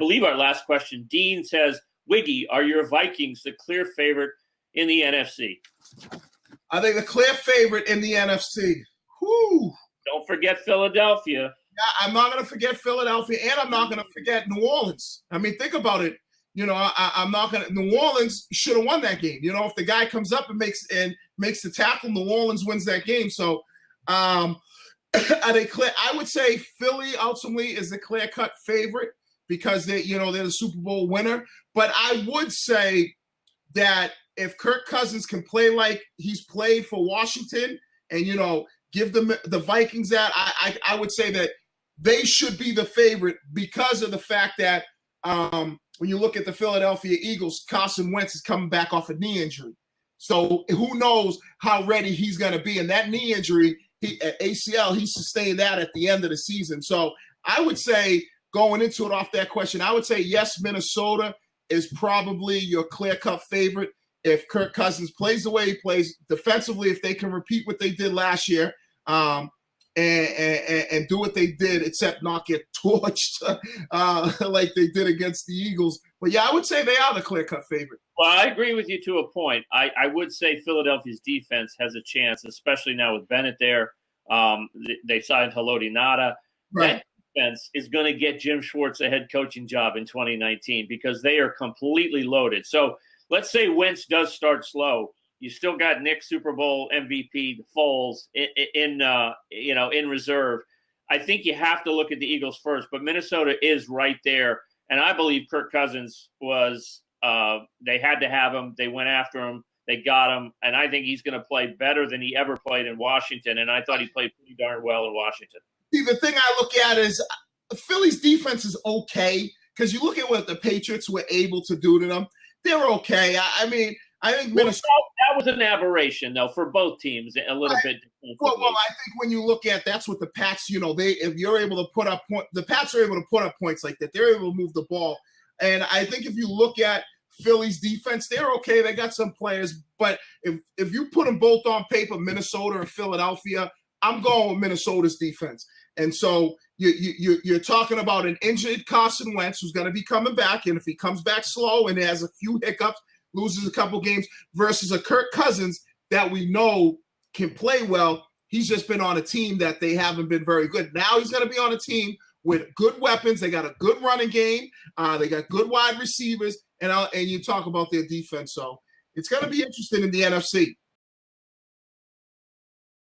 believe our last question. Dean says, Wiggy, are your Vikings the clear favorite in the NFC? I think the clear favorite in the NFC. Whew. Don't forget Philadelphia. Yeah, I'm not going to forget Philadelphia, and I'm not going to forget New Orleans. I mean, think about it. You know, I'm not going to – New Orleans should have won that game. You know, if the guy comes up and makes the tackle, New Orleans wins that game. So I would say Philly ultimately is the clear-cut favorite because they're the Super Bowl winner. But I would say that if Kirk Cousins can play like he's played for Washington and, give them the Vikings that, I would say that they should be the favorite because of the fact that when you look at the Philadelphia Eagles, Carson Wentz is coming back off a knee injury. So who knows how ready he's going to be. And that knee injury, ACL, he sustained that at the end of the season. So I would say, going into it off that question, I would say, yes, Minnesota is probably your clear-cut favorite. If Kirk Cousins plays the way he plays defensively, if they can repeat what they did last year and do what they did, except not get torched like they did against the Eagles. But, yeah, I would say they are the clear-cut favorite. Well, I agree with you to a point. I would say Philadelphia's defense has a chance, especially now with Bennett there. They signed Haloti Ngata. Right. That defense is going to get Jim Schwartz a head coaching job in 2019 because they are completely loaded. So let's say Wentz does start slow. You still got Nick Super Bowl MVP Foles in reserve. I think you have to look at the Eagles first, but Minnesota is right there. And I believe Kirk Cousins was they had to have him. They went after him. They got him. And I think he's going to play better than he ever played in Washington. And I thought he played pretty darn well in Washington. See, the thing I look at is Philly's defense is okay because you look at what the Patriots were able to do to them. They're okay. I think Minnesota. That was an aberration, though, for both teams a little bit. Well, I think when you look at that's what the Pats, if you're able to put up the Pats are able to put up points like that. They're able to move the ball. And I think if you look at Philly's defense, they're okay. They got some players. But if you put them both on paper, Minnesota and Philadelphia, I'm going with Minnesota's defense. And so you're talking about an injured Carson Wentz who's going to be coming back. And if he comes back slow and has a few hiccups, loses a couple games, versus a Kirk Cousins that we know can play well. He's just been on a team that they haven't been very good. Now he's going to be on a team with good weapons. They got a good running game. They got good wide receivers. And you talk about their defense. So it's going to be interesting in the NFC.